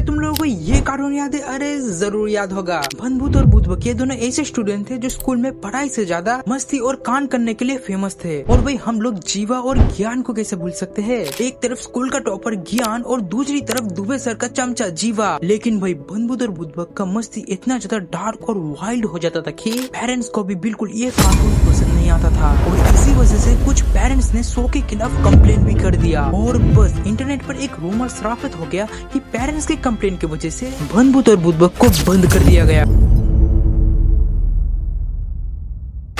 तुम लोगों को ये कार्टून याद है? अरे जरूर याद होगा। भनभूत और भूतबक ये दोनों ऐसे स्टूडेंट थे जो स्कूल में पढ़ाई से ज्यादा मस्ती और कांड करने के लिए फेमस थे। और भाई हम लोग जीवा और ज्ञान को कैसे भूल सकते हैं? एक तरफ स्कूल का टॉपर ज्ञान और दूसरी तरफ दुबे सर का चमचा जीवा। लेकिन भाई भनभूत और भूतबक का मस्ती इतना ज्यादा डार्क और वाइल्ड हो जाता था कि पेरेंट्स को भी बिल्कुल ये कार्टून पसंद नहीं आता था। और इसी वजह से कुछ पेरेंट्स ने शो के खिलाफ कंप्लेन भी कर दिया। और बस इंटरनेट पर एक रूमर श्रापित हो गया कि पेरेंट्स के कंप्लेन की वजह से भनभूत और भूतबक को बंद कर दिया गया।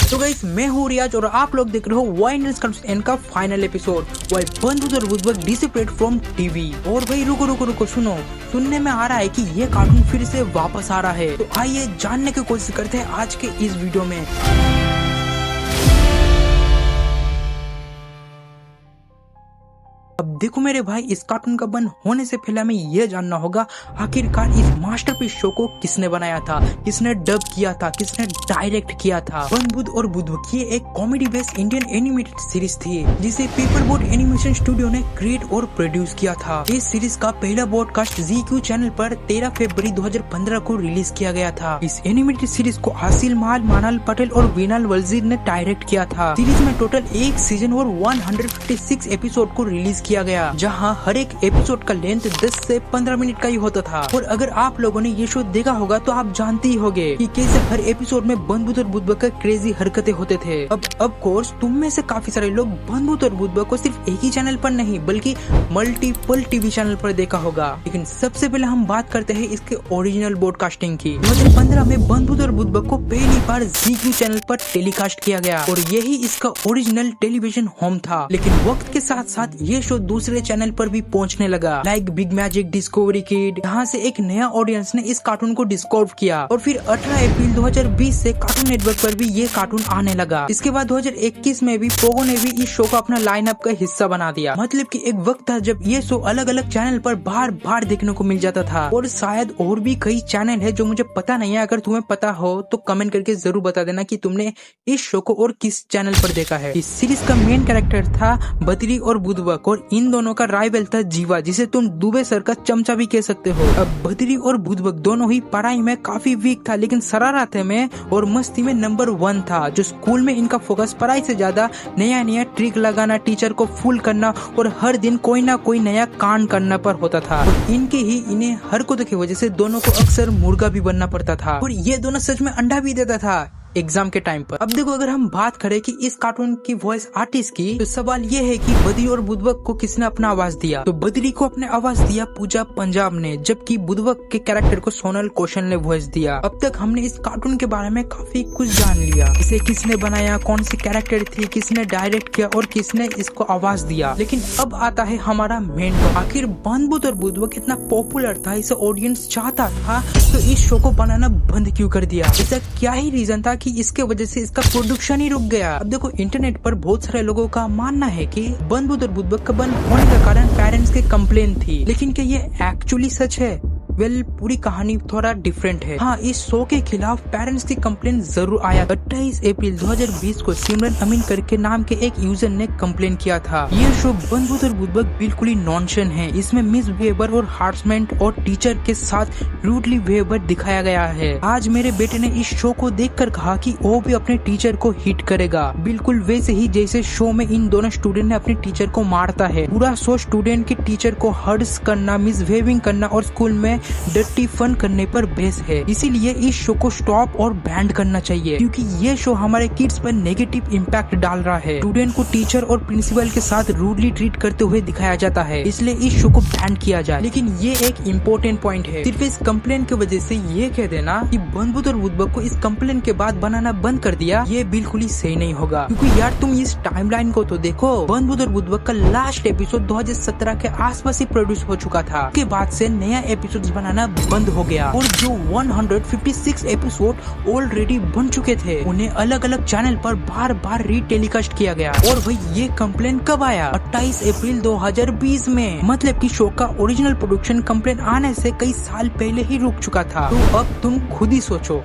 तो गाइस मैं हूँ रियाज और आप लोग देख रहे हो वाई इंडियंस कम्स एंड का फाइनल एपिसोड वाई भनभूत और भूतबक डिसेपरेट फ्रॉम टीवी। और भाई रुको रुको रुको सुनो, सुनने में आ रहा है कि ये कार्टून फिर से वापस आ रहा है। तो आइए जानने की कोशिश करते हैं आज के इस वीडियो में। अब देखो मेरे भाई, इस कार्टून का बंद होने से पहले हमें यह जानना होगा आखिरकार इस मास्टरपीस शो को किसने बनाया था, किसने डब किया था, किसने डायरेक्ट किया था। भनभूत और भूतबक ये एक comedy based Indian animated series थी जिसे पेपर बोट एनिमेशन स्टूडियो ने क्रिएट और प्रोड्यूस किया था। इस सीरीज का पहला ब्रॉडकास्ट ZQ चैनल पर 13 फरवरी 2015 को रिलीज किया गया था। इस एनिमेटेड सीरीज को आसिल माल, मानाल पटेल और विनाल वजीर ने डायरेक्ट किया था। सीरीज में टोटल एक सीजन और 156 एपिसोड को रिलीज किया गया, जहां हर एक एपिसोड का लेंथ 10 से 15 मिनट का ही होता था। और अगर आप लोगों ने ये शो देखा होगा तो आप जानते ही होंगे कि कैसे हर एपिसोड में भनभूत और भूतबक का क्रेजी हरकतें होते थे। अब कोर्स तुम में से काफी सारे लोग भनभूत और भूतबक को सिर्फ एक ही चैनल पर नहीं बल्कि मल्टीपल टीवी चैनल पर देखा होगा। लेकिन सबसे पहले हम बात करते हैं इसके ओरिजिनल ब्रॉडकास्टिंग की। 2015 में भनभूत और भूतबक को पहली बार ZQ चैनल पर टेलीकास्ट किया गया और यही इसका ओरिजिनल टेलीविजन होम था। लेकिन वक्त के साथ साथ ये शो दूसरे चैनल पर भी पहुंचने लगा, like big magic, discovery kid. यहाँ से एक नया ऑडियंस ने इस कार्टून को डिस्कवर किया और फिर 18 अप्रैल 2020 से कार्टून नेटवर्क पर भी ये कार्टून आने लगा। इसके बाद 2021 में भी पोगो ने भी इस शो को अपना लाइनअप का हिस्सा बना दिया। मतलब कि एक वक्त था जब ये शो अलग अलग चैनल पर बार बार देखने को मिल जाता था। और शायद और भी कई चैनल है जो मुझे पता नहीं है। अगर तुम्हें पता हो तो कमेंट करके जरूर बता देना कि तुमने इस शो को और किस चैनल पर देखा है। इस सीरीज का मेन कैरेक्टर था बद्री और भूतबक और इन दोनों का राइवल था जीवा, जिसे तुम दुबे सर का चमचा भी कह सकते हो। अब बद्री और भूतबक दोनों ही पढ़ाई में काफी वीक था, लेकिन शरारत में और मस्ती में नंबर 1 था। जो स्कूल में इनका फोकस पढ़ाई से ज्यादा नया नया ट्रिक लगाना, टीचर को फूल करना और हर दिन कोई ना कोई नया कांड करना पर होता था। और इनके ही इन्हें हरकतों की वजह से दोनों को अक्सर मुर्गा भी बनना पड़ता था और ये दोनों सच में अंडा भी देता था एग्जाम के टाइम पर। अब देखो, अगर हम बात करें कि इस कार्टून की वॉइस आर्टिस्ट की, तो सवाल ये है कि बद्री और भूतबक को किसने अपना आवाज दिया। तो बद्री को अपने आवाज दिया पूजा पंजाब ने, जबकि भूतबक के कैरेक्टर को सोनल कौशल ने वॉइस दिया। अब तक हमने इस कार्टून के बारे में काफी कुछ जान लिया, इसे किसने बनाया, कौन सी कैरेक्टर थी, किसने डायरेक्ट किया और किसने इसको आवाज दिया। लेकिन अब आता है हमारा मेन टॉपिक। आखिर भनभूत और भूतबक इतना पॉपुलर था, इसे ऑडियंस चाहता था, तो इस शो को बनाना बंद क्यों कर दिया? इसका क्या ही रीजन था कि इसके वजह से इसका प्रोडक्शन ही रुक गया? अब देखो, इंटरनेट पर बहुत सारे लोगों का मानना है कि भनभूत और भूतबक का बंद होने का कारण पेरेंट्स के कंप्लेन थी। लेकिन क्या ये एक्चुअली सच है? पूरी कहानी थोड़ा डिफरेंट है। हाँ, इस शो के खिलाफ पेरेंट्स की कंप्लेन जरूर आया। 28 अप्रैल 2020 को सिमरन अमीन करके नाम के एक यूजर ने कंप्लेन किया था। ये शो भनभूत और भूतबक बिल्कुल ही नॉनसेंस है। इसमें मिसबिहेवियर और हारसमेंट और टीचर के साथ रूडली बिहेवियर दिखाया गया है। आज मेरे बेटे ने इस शो को देखकर कहा कि वो भी अपने टीचर को हिट करेगा, बिल्कुल वैसे ही जैसे शो में इन दोनों स्टूडेंट ने अपने टीचर को मारता है। पूरा शो स्टूडेंट के टीचर को हर्ट्स करना, मिसबिहेविंग करना और स्कूल में डर्टी फन करने पर बेस है। इसीलिए इस शो को स्टॉप और बैन करना चाहिए, क्योंकि ये शो हमारे किड्स पर नेगेटिव इम्पैक्ट डाल रहा है। स्टूडेंट को टीचर और प्रिंसिपल के साथ रूडली ट्रीट करते हुए दिखाया जाता है, इसलिए इस शो को बैन किया जाए। लेकिन ये एक इम्पोर्टेंट पॉइंट है, सिर्फ इस कंप्लेन की वजह से ये कह देना कि भनभूत और भूतबक को इस कंप्लेन के बाद बनाना बंद कर दिया, ये बिल्कुल ही सही नहीं होगा। क्योंकि यार तुम इस टाइमलाइन को तो देखो, भनभूत और भूतबक का लास्ट एपिसोड 2017 के आसपास ही प्रोड्यूस हो चुका था। उसके बाद से नया एपिसोड बनाना बंद हो गया और जो 156 एपिसोड ऑलरेडी बन चुके थे उन्हें अलग अलग चैनल पर बार बार रीटेलीकास्ट किया गया। और भाई ये कंप्लेन कब आया? 28 अप्रैल 2020 में। मतलब कि शो का ओरिजिनल प्रोडक्शन कंप्लेन आने से कई साल पहले ही रुक चुका था। तो अब तुम खुद ही सोचो,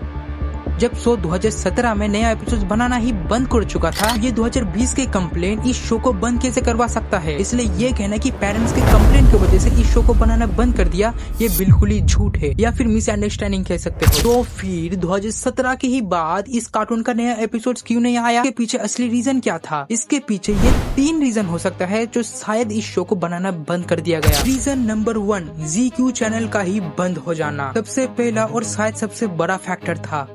जब शो 2017 में नया एपिसोड बनाना ही बंद कर चुका था, ये 2020 के कंप्लेन इस शो को बंद कैसे करवा सकता है। इसलिए ये कहना कि पेरेंट्स के कंप्लेन की वजह से इस शो को बनाना बंद कर दिया, ये बिल्कुल ही झूठ है या फिर मिसअंडरस्टैंडिंग कह सकते हो। तो फिर 2017 के ही बाद इस कार्टून का नया एपिसोड क्यों नहीं आया? इसके पीछे असली रीजन क्या था? इसके पीछे ये 3 रीजन हो सकता है जो शायद इस शो को बनाना बंद कर दिया गया। रीजन नंबर 1, ZQ चैनल का ही बंद हो जाना सबसे पहला और शायद सबसे बड़ा फैक्टर था।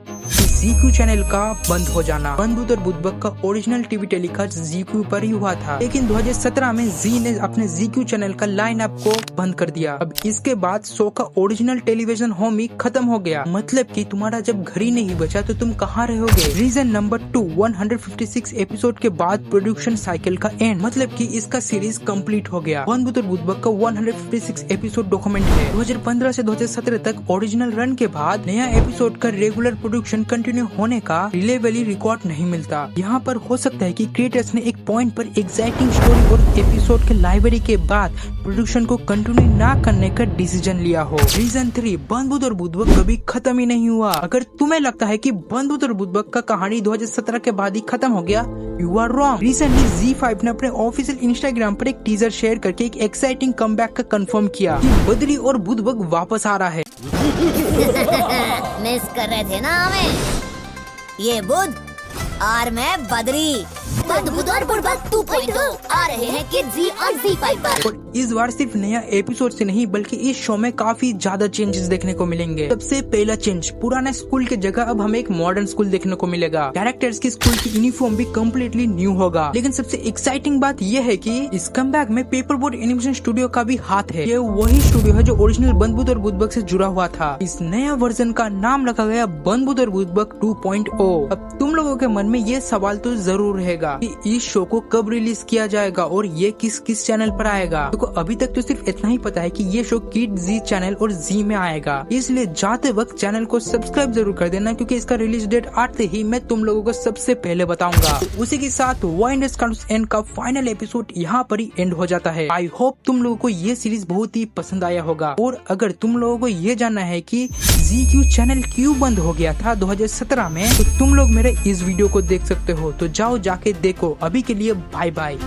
ZQ चैनल का बंद हो जाना। बनबूद और बुदबक का ओरिजिनल टीवी टेलीकास्ट ZQ पर ही हुआ था, लेकिन 2017 में जी ने अपने ZQ चैनल का लाइन अप को बंद कर दिया। अब इसके बाद शो का ओरिजिनल टेलीविजन होम ही खत्म हो गया। मतलब कि तुम्हारा जब घर ही नहीं बचा तो तुम कहाँ रहोगे। रीजन नंबर 2, 156 एपिसोड के बाद प्रोडक्शन साइकिल का एंड, मतलब कि इसका सीरीज कंप्लीट हो गया। बनबूद और बुदबक का 156 एपिसोड डॉक्यूमेंट है। 2015 से 2017 तक ओरिजिनल रन के बाद नया एपिसोड का रेगुलर प्रोडक्शन कंटिन्यू होने का रिलेवेबली रिकॉर्ड नहीं मिलता। यहाँ पर हो सकता है कि क्रिएटर्स ने एक पॉइंट पर एक्साइटिंग स्टोरी और एपिसोड के लाइब्रेरी के बाद प्रोडक्शन को कंटिन्यू ना करने का डिसीजन लिया हो। रीजन 3, बनबूद और बुदबक कभी खत्म ही नहीं हुआ। अगर तुम्हें लगता है कि बनबूद और बुदबक का कहानी 2017 के बाद ही खत्म हो गया, you are wrong. Recently Z5 ने अपने ऑफिशियल इंस्टाग्राम पर एक टीजर शेयर करके एक एक्साइटिंग कमबैक का कंफर्म किया कि बद्री और बुदबक वापस आ रहा है। मिस कर रहे थे ना हमें। ये बुध और मैं बद्री, बुध और बुदबक 2.0 आ रहे हैं किड्स जी और Z5 पर। और इस बार सिर्फ नया एपिसोड से नहीं बल्कि इस शो में काफी ज्यादा चेंजेस देखने को मिलेंगे। सबसे पहला चेंज, पुराने स्कूल के जगह अब हमें एक मॉडर्न स्कूल देखने को मिलेगा। कैरेक्टर्स की स्कूल की यूनिफॉर्म भी कम्प्लीटली न्यू होगा। लेकिन सबसे एक्साइटिंग बात यह है कि इस कमबैक में पेपर बोट एनिमेशन स्टूडियो का भी हाथ है। ये वही स्टूडियो है जो ओरिजिनल बनबूद और बुदबक से जुड़ा हुआ था। इस नया वर्जन का नाम रखा गया बनबूद और बुदबक 2.0। अब तुम लोगों के मन में ये सवाल तो जरूर रहेगा कि इस शो को कब रिलीज किया जाएगा और ये किस किस चैनल पर आएगा। तो अभी तक तो सिर्फ इतना ही पता है कि ये शो किड जी चैनल और जी में आएगा। इसलिए जाते वक्त चैनल को सब्सक्राइब जरूर कर देना, क्योंकि इसका रिलीज डेट आते ही मैं तुम लोगों को सबसे पहले बताऊंगा। तो उसी के साथ वाइल्डस्ट कार्टून्स एंड का फाइनल एपिसोड यहाँ पर ही एंड हो जाता है। आई होप तुम लोगों को ये सीरीज बहुत ही पसंद आया होगा। और अगर तुम लोगों को ये जानना है कि ZQ चैनल क्यों बंद हो गया था 2017 में, तो तुम लोग मेरे इस वीडियो को देख सकते हो। तो जाओ जाके देखो। अभी के लिए बाय बाय।